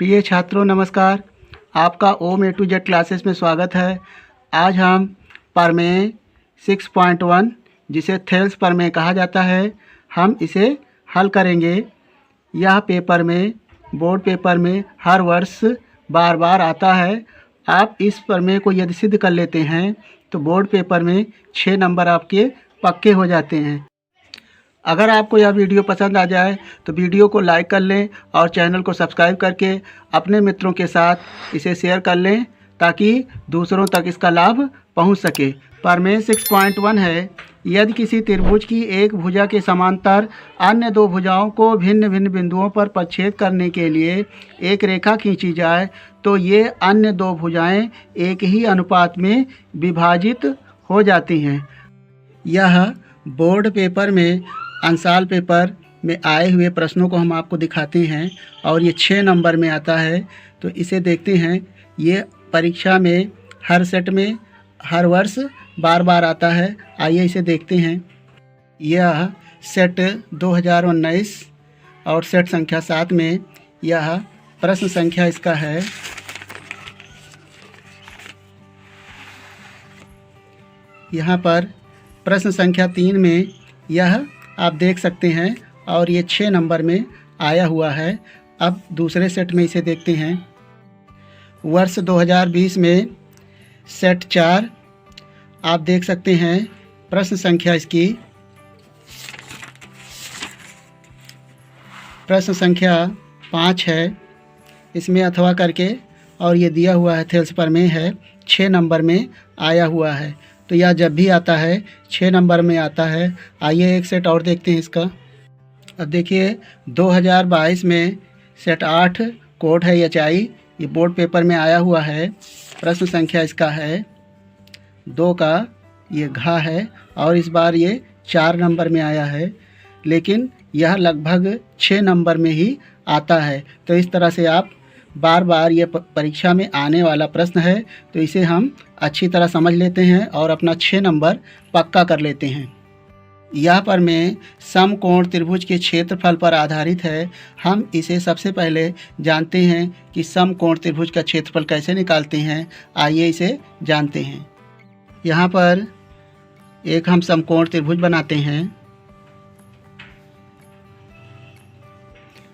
प्रिय छात्रों नमस्कार। आपका ओम ए टू जेड क्लासेस में स्वागत है। आज हम प्रमेय 6.1 जिसे थेल्स प्रमेय कहा जाता है, हम इसे हल करेंगे। यह पेपर में, बोर्ड पेपर में हर वर्ष बार बार आता है। आप इस प्रमेय को यदि सिद्ध कर लेते हैं तो बोर्ड पेपर में 6 नंबर आपके पक्के हो जाते हैं। अगर आपको यह वीडियो पसंद आ जाए तो वीडियो को लाइक कर लें और चैनल को सब्सक्राइब करके अपने मित्रों के साथ इसे शेयर कर लें ताकि दूसरों तक इसका लाभ पहुंच सके। प्रमेय 6.1 है, यदि किसी त्रिभुज की एक भुजा के समांतर अन्य दो भुजाओं को भिन्न भिन्न बिंदुओं पर प्रच्छेद करने के लिए एक रेखा खींची जाए तो ये अन्य दो भुजाएं एक ही अनुपात में विभाजित हो जाती हैं। यह बोर्ड पेपर में, अंशाल पेपर में आए हुए प्रश्नों को हम आपको दिखाते हैं और ये 6 नंबर में आता है। तो इसे देखते हैं। ये परीक्षा में हर सेट में हर वर्ष बार बार आता है। आइए इसे देखते हैं। यह सेट 2019 और सेट संख्या 7 में यह प्रश्न संख्या इसका है। यहाँ पर प्रश्न संख्या 3 में यह आप देख सकते हैं और ये 6 नंबर में आया हुआ है। अब दूसरे सेट में इसे देखते हैं। वर्ष 2020 में सेट 4 आप देख सकते हैं। प्रश्न संख्या इसकी प्रश्न संख्या 5 है। इसमें अथवा करके और ये दिया हुआ है थेल्स प्रमेय है, 6 नंबर में आया हुआ है। तो यह जब भी आता है 6 नंबर में आता है। आइए एक सेट और देखते हैं इसका। अब देखिए 2022 में सेट 8 कोड है HI, ये बोर्ड पेपर में आया हुआ है। प्रश्न संख्या इसका है 2 का ये घा है और इस बार ये 4 नंबर में आया है, लेकिन यह लगभग 6 नंबर में ही आता है। तो इस तरह से आप बार बार ये परीक्षा में आने वाला प्रश्न है, तो इसे हम अच्छी तरह समझ लेते हैं और अपना 6 नंबर पक्का कर लेते हैं। यह प्रमेय समकोण त्रिभुज के क्षेत्रफल पर आधारित है। हम इसे सबसे पहले जानते हैं कि समकोण त्रिभुज का क्षेत्रफल कैसे निकालते हैं। आइए इसे जानते हैं। यहाँ पर एक हम समकोण त्रिभुज बनाते हैं।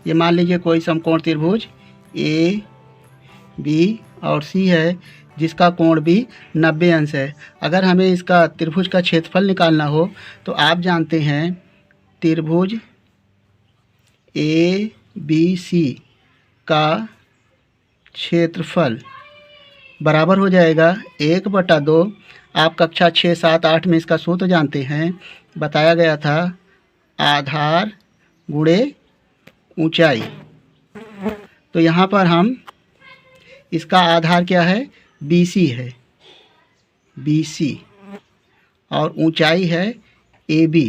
ये मान लीजिए कोई समकोण त्रिभुज A, B और C है जिसका कोण भी 90 अंश है। अगर हमें इसका त्रिभुज का क्षेत्रफल निकालना हो तो आप जानते हैं त्रिभुज ABC का क्षेत्रफल बराबर हो जाएगा 1/2। आप कक्षा 6, 7, 8 में इसका सूत्र जानते हैं, बताया गया था आधार गुणे ऊंचाई। तो यहाँ पर हम इसका आधार क्या है, BC है, BC और ऊंचाई है AB,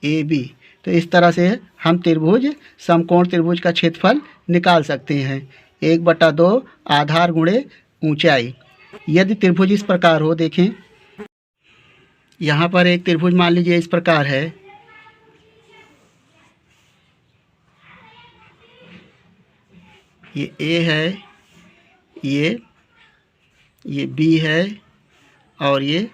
AB। तो इस तरह से हम त्रिभुज, समकोण त्रिभुज का क्षेत्रफल निकाल सकते हैं। 1/2 आधार गुणे ऊंचाई। यदि त्रिभुज इस प्रकार हो, देखें यहाँ पर एक त्रिभुज मान लीजिए इस प्रकार है। ये A है, ये B है और ये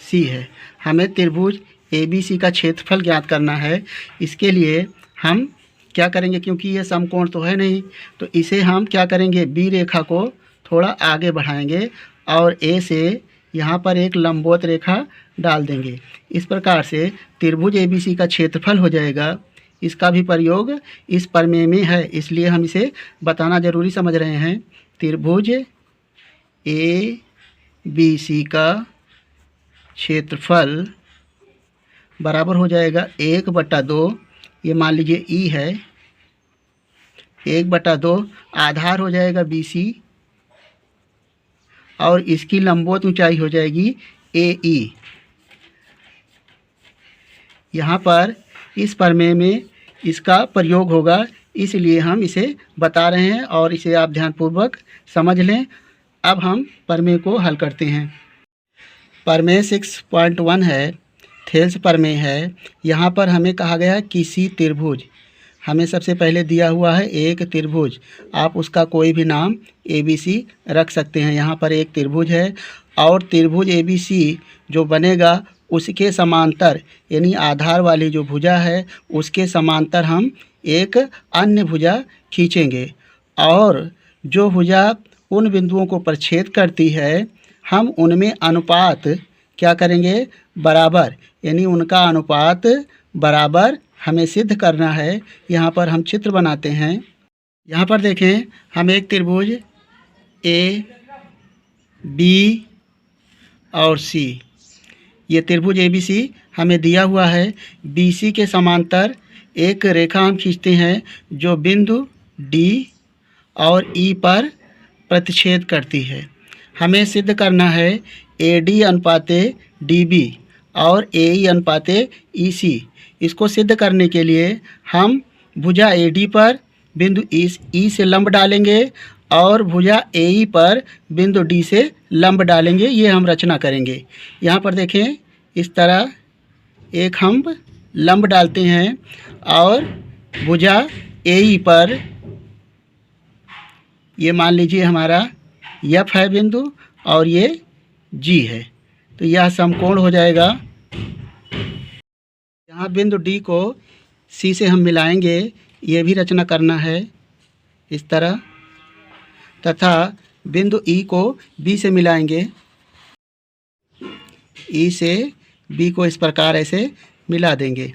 C है। हमें त्रिभुज ABC का क्षेत्रफल ज्ञात करना है। इसके लिए हम क्या करेंगे, क्योंकि ये समकोण तो है नहीं, तो इसे हम क्या करेंगे, B रेखा को थोड़ा आगे बढ़ाएंगे और A से यहाँ पर एक लंबवत रेखा डाल देंगे। इस प्रकार से त्रिभुज ABC का क्षेत्रफल हो जाएगा। इसका भी प्रयोग इस प्रमेय में है, इसलिए हम इसे बताना ज़रूरी समझ रहे हैं। त्रिभुज ABC का क्षेत्रफल बराबर हो जाएगा 1/2, ये मान लीजिए E है, 1/2 आधार हो जाएगा BC और इसकी लंबवत ऊंचाई हो जाएगी AE। यहाँ पर इस प्रमेय में इसका प्रयोग होगा, इसलिए हम इसे बता रहे हैं और इसे आप ध्यानपूर्वक समझ लें। अब हम प्रमेय को हल करते हैं। प्रमेय 6.1 है, थेल्स प्रमेय है। यहाँ पर हमें कहा गया है किसी त्रिभुज, हमें सबसे पहले दिया हुआ है एक त्रिभुज। आप उसका कोई भी नाम ABC रख सकते हैं। यहाँ पर एक त्रिभुज है और त्रिभुज ABC जो बनेगा उसके समांतर यानी आधार वाली जो भुजा है उसके समांतर हम एक अन्य भुजा खींचेंगे और जो भुजा उन बिंदुओं को प्रछेद करती है हम उनमें अनुपात क्या करेंगे, बराबर, यानी उनका अनुपात बराबर हमें सिद्ध करना है। यहाँ पर हम चित्र बनाते हैं। यहाँ पर देखें, हम एक त्रिभुज A, B और C, ये त्रिभुज ABC हमें दिया हुआ है। BC के समांतर एक रेखा हम खींचते हैं जो बिंदु D और E पर प्रतिच्छेद करती है। हमें सिद्ध करना है AD अनुपाते DB और AE अनुपाते EC। इसको सिद्ध करने के लिए हम भुजा AD पर बिंदु E से लंब डालेंगे और भुजा AE पर बिंदु D से लंब डालेंगे। ये हम रचना करेंगे। यहाँ पर देखें, इस तरह एक हम लंब डालते हैं और भुजा AE पर ये मान लीजिए हमारा F है बिंदु और ये G है, तो यह समकोण हो जाएगा। यहाँ बिंदु D को C से हम मिलाएंगे, ये भी रचना करना है इस तरह, तथा बिंदु E को B से मिलाएंगे। E से B को इस प्रकार ऐसे मिला देंगे।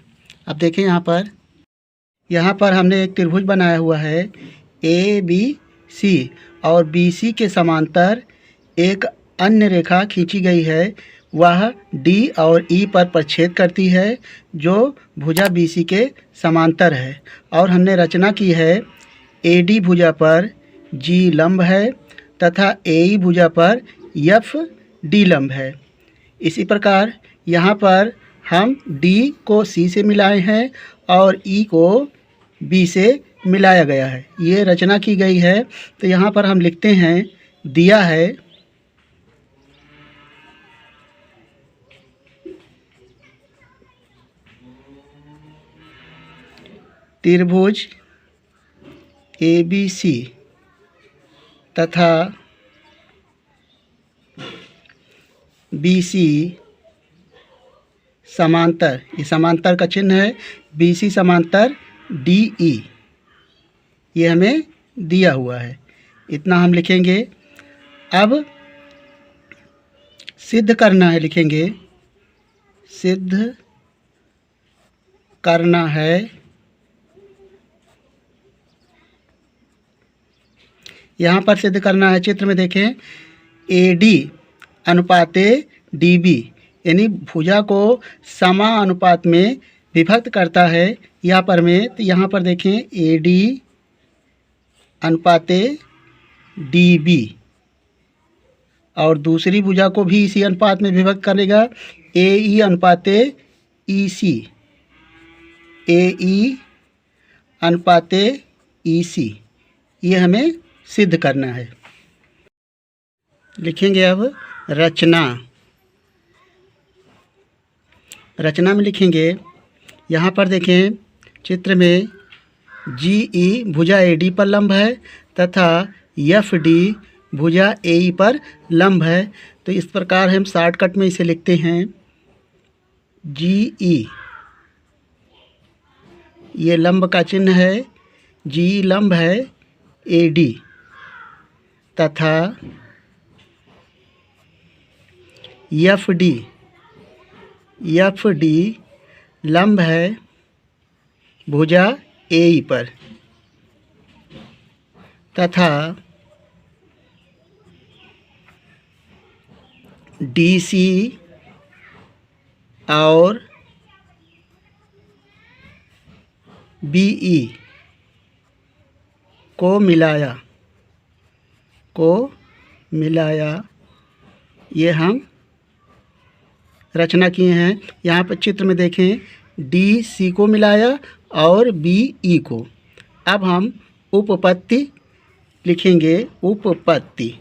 अब देखें, यहाँ पर हमने एक त्रिभुज बनाया हुआ है ABC और BC के समांतर एक अन्य रेखा खींची गई है। वह D और E पर प्रछेद करती है जो भुजा BC के समांतर है और हमने रचना की है AD भुजा पर G लंब है तथा AE भुजा पर FD लंब है। इसी प्रकार यहाँ पर हम D को C से मिलाए हैं और E को B से मिलाया गया है। ये रचना की गई है। तो यहाँ पर हम लिखते हैं, दिया है त्रिभुज ABC तथा BC समांतर, ये समांतर का चिन्ह है, BC समांतर DE, ये हमें दिया हुआ है। इतना हम लिखेंगे। अब सिद्ध करना है, लिखेंगे सिद्ध करना है यहाँ पर सिद्ध करना है। चित्र में देखें, AD अनुपाते DB यानी भुजा को समानुपात में विभक्त करता है यह प्रमेय। तो यहाँ पर देखें, AD अनुपाते DB और दूसरी भुजा को भी इसी अनुपात में विभक्त करेगा, AE अनुपाते EC, AE अनुपाते EC। ये हमें सिद्ध करना है। लिखेंगे अब रचना में लिखेंगे। यहाँ पर देखें, चित्र में GE भुजा AD पर लंब है तथा FD भुजा AE पर लंब है। तो इस प्रकार हम शॉर्टकट में इसे लिखते हैं, GE, ये लंब का चिन्ह है, GE लंब है AD तथा FD लंब है भुजा AE पर तथा DC और BE को मिलाया, ये हम रचना किए हैं। यहाँ पर चित्र में देखें, DC को मिलाया और BE को। अब हम उपपत्ति लिखेंगे, उपपत्ति।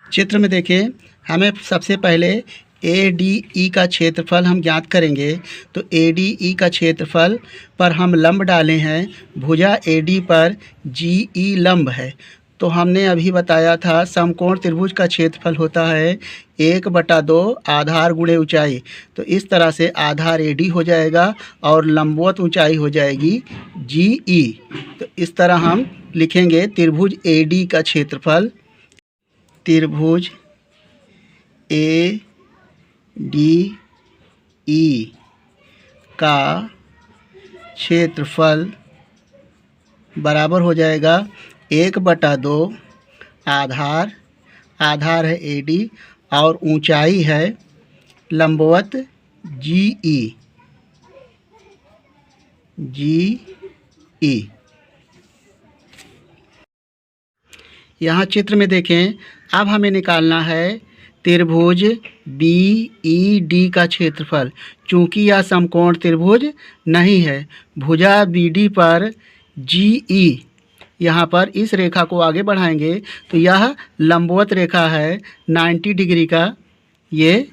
चित्र में देखें, हमें सबसे पहले ADE का क्षेत्रफल हम ज्ञात करेंगे। तो ADE का क्षेत्रफल पर हम लंब डाले हैं, भुजा AD पर GE लंब है। तो हमने अभी बताया था समकोण त्रिभुज का क्षेत्रफल होता है 1/2 आधार गुणे ऊंचाई। तो इस तरह से आधार AD हो जाएगा और लंबवत ऊंचाई हो जाएगी GE। तो इस तरह हम लिखेंगे त्रिभुज AD का क्षेत्रफल, त्रिभुज ADE का क्षेत्रफल बराबर हो जाएगा 1/2 आधार है AD और ऊंचाई है लंबवत GE। यहाँ चित्र में देखें, अब हमें निकालना है त्रिभुज BED का क्षेत्रफल। चूँकि यह समकोण त्रिभुज नहीं है, भुजा BD पर GE, यहाँ पर इस रेखा को आगे बढ़ाएंगे तो यह लंबवत रेखा है 90 डिग्री का, ये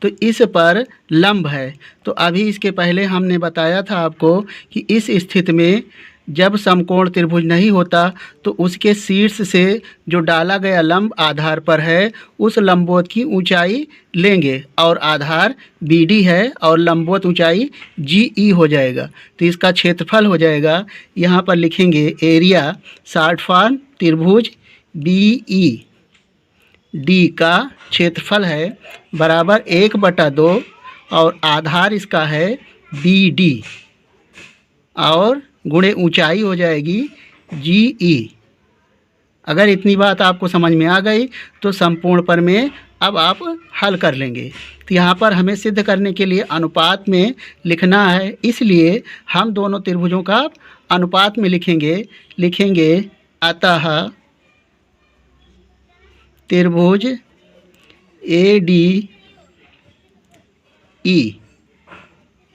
तो इस पर लंब है। तो अभी इसके पहले हमने बताया था आपको कि इस स्थिति में जब समकोण त्रिभुज नहीं होता तो उसके शीर्ष से जो डाला गया लंब आधार पर है उस लंबवत की ऊंचाई लेंगे और आधार BD है और लंबवत ऊंचाई GE हो जाएगा। तो इसका क्षेत्रफल हो जाएगा, यहाँ पर लिखेंगे एरिया शॉर्ट फॉर्म त्रिभुज BED का क्षेत्रफल है बराबर 1/2 और आधार इसका है BD और गुणे ऊंचाई हो जाएगी GE। अगर इतनी बात आपको समझ में आ गई तो संपूर्ण प्रमेय अब आप हल कर लेंगे। तो यहाँ पर हमें सिद्ध करने के लिए अनुपात में लिखना है, इसलिए हम दोनों त्रिभुजों का अनुपात में लिखेंगे अतः त्रिभुज ADE,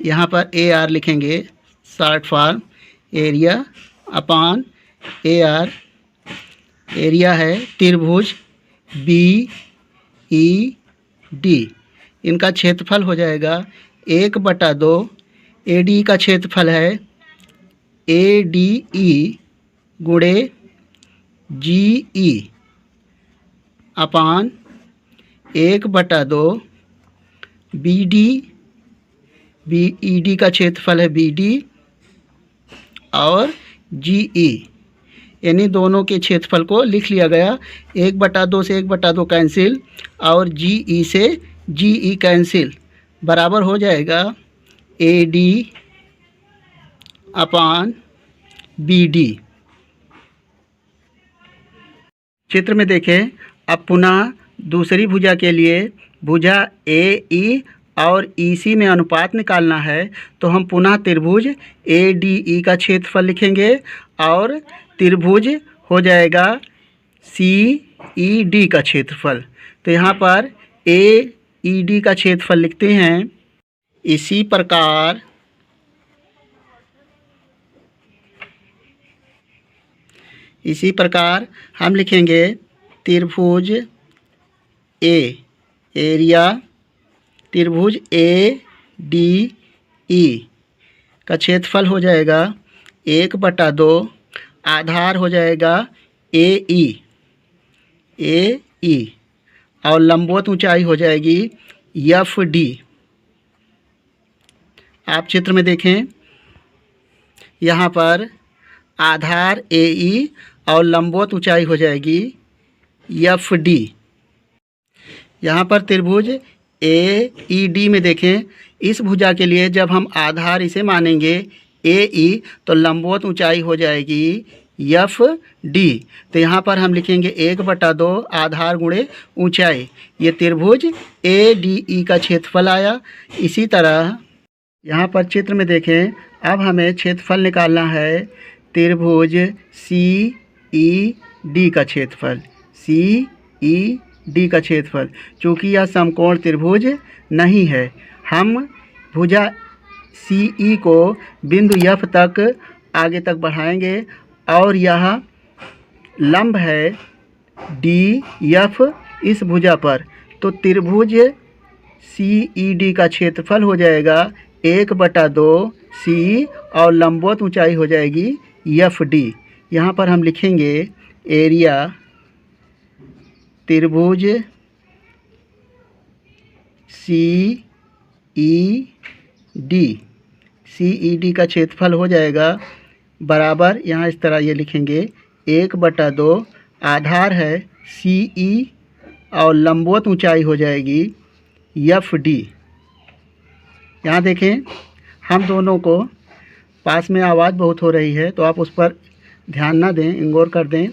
यहाँ पर AR लिखेंगे शॉर्ट फॉर्म एरिया अपान AR, एरिया है त्रिभुज BED, इनका क्षेत्रफल हो जाएगा 1/2। AD का क्षेत्रफल है ADE गुणे GE अपान 1/2 BED का क्षेत्रफल है BD और GE, यानी दोनों के क्षेत्रफल को लिख लिया गया। 1/2 से 1/2 कैंसिल और GE से GE कैंसिल, बराबर हो जाएगा AD अपान BD। चित्र में देखें, अब पुनः दूसरी भुजा के लिए भुजा AE और EC में अनुपात निकालना है। तो हम पुनः त्रिभुज ADE का क्षेत्रफल लिखेंगे और त्रिभुज हो जाएगा CED का क्षेत्रफल। तो यहाँ पर AED का क्षेत्रफल लिखते हैं। इसी प्रकार हम लिखेंगे त्रिभुज एरिया त्रिभुज ADE का क्षेत्रफल हो जाएगा 1/2, आधार हो जाएगा AE और लंबवत ऊंचाई हो जाएगी FD। आप चित्र में देखें, यहाँ पर आधार AE और लंबवत ऊंचाई हो जाएगी FD। यहाँ पर त्रिभुज AED में देखें, इस भुजा के लिए जब हम आधार इसे मानेंगे AE तो लंबवत ऊंचाई हो जाएगी FD। तो यहाँ पर हम लिखेंगे 1/2 आधार गुणे ऊंचाई, ये त्रिभुज ADE का क्षेत्रफल आया। इसी तरह यहाँ पर चित्र में देखें, अब हमें क्षेत्रफल निकालना है त्रिभुज CED का क्षेत्रफल, CED का क्षेत्रफल। चूँकि यह समकोण त्रिभुज नहीं है, हम भुजा CE को बिंदु F तक आगे तक बढ़ाएंगे और यह लंब है DF इस भुजा पर। तो त्रिभुज CED का क्षेत्रफल हो जाएगा 1/2 सी और लंबवत ऊंचाई हो जाएगी FD। यहाँ पर हम लिखेंगे एरिया त्रिभुज CED का क्षेत्रफल हो जाएगा बराबर, यहाँ इस तरह ये लिखेंगे 1/2 आधार है CE और लंबवत ऊंचाई हो जाएगी FD। यहाँ देखें, हम दोनों को पास में आवाज़ बहुत हो रही है तो आप उस पर ध्यान ना दें, गौर कर दें।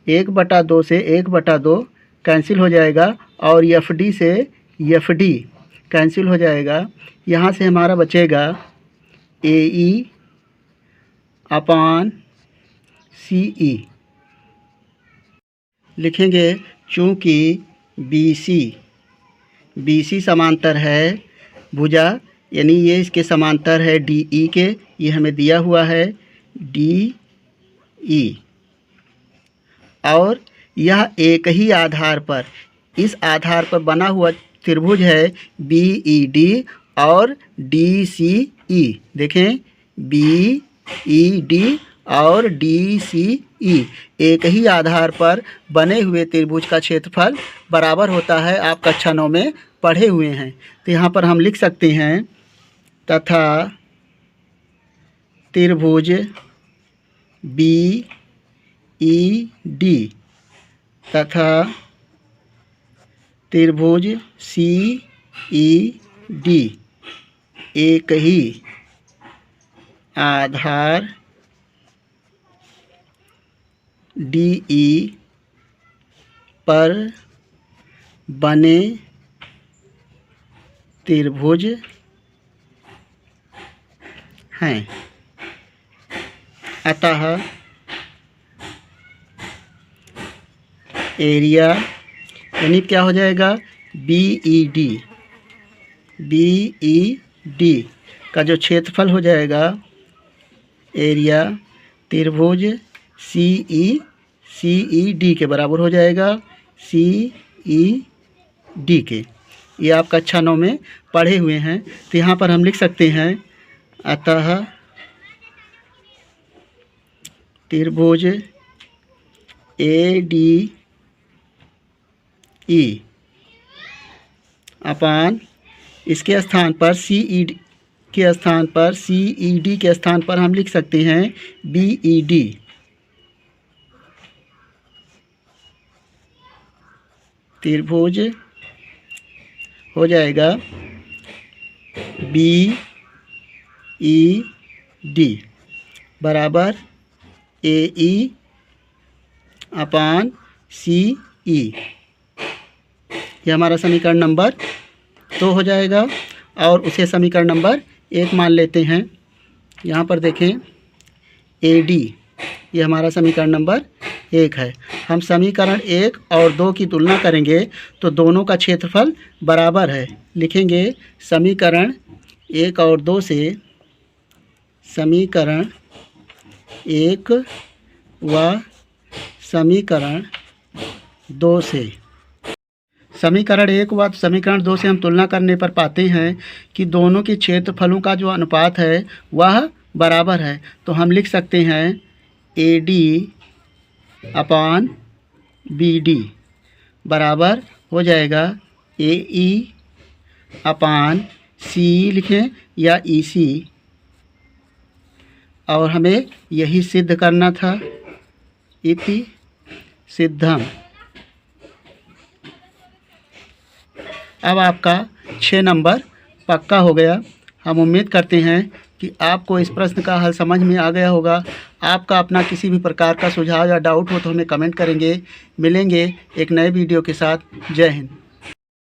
1/2 से 1/2 कैंसिल हो जाएगा और FD से FD कैंसिल हो जाएगा। यहाँ से हमारा बचेगा AE अपान CE। लिखेंगे चूँकि BC समांतर है भुजा, यानी ये इसके समांतर है DE के, ये हमें दिया हुआ है DE, और यह एक ही आधार पर, इस आधार पर बना हुआ त्रिभुज है BED और DCE। देखें BED और DCE एक ही आधार पर बने हुए त्रिभुज का क्षेत्रफल बराबर होता है। आप कक्षा 9 में पढ़े हुए हैं। तो यहाँ पर हम लिख सकते हैं तथा त्रिभुज BED तथा त्रिभुज CED एक ही आधार DE पर बने त्रिभुज हैं। अतः एरिया यानी क्या हो जाएगा BED का जो क्षेत्रफल हो जाएगा एरिया त्रिभुज CED के बराबर हो जाएगा CED के। ये आप कक्षा 9 में पढ़े हुए हैं। तो यहाँ पर हम लिख सकते हैं अतः त्रिभुज ADE अपान इसके स्थान पर CED के स्थान पर CED के स्थान पर हम लिख सकते हैं BED। त्रिभुज हो जाएगा BED बराबर AE अपान CE। यह हमारा समीकरण नंबर 2 हो जाएगा और उसे समीकरण नंबर 1 मान लेते हैं। यहाँ पर देखें AD, ये हमारा समीकरण नंबर 1 है। हम समीकरण 1 और 2 की तुलना करेंगे तो दोनों का क्षेत्रफल बराबर है। लिखेंगे समीकरण 1 और 2 से समीकरण 1 व समीकरण 2 से। समीकरण 1 व समीकरण 2 से हम तुलना करने पर पाते हैं कि दोनों के क्षेत्रफलों का जो अनुपात है वह बराबर है। तो हम लिख सकते हैं AD अपान BD बराबर हो जाएगा AE अपान CE लिखें या EC, और हमें यही सिद्ध करना था। इति सिद्धम। अब आपका 6 नंबर पक्का हो गया। हम उम्मीद करते हैं कि आपको इस प्रश्न का हल समझ में आ गया होगा। आपका अपना किसी भी प्रकार का सुझाव या डाउट हो तो हमें कमेंट करेंगे। मिलेंगे एक नए वीडियो के साथ। जय हिंद।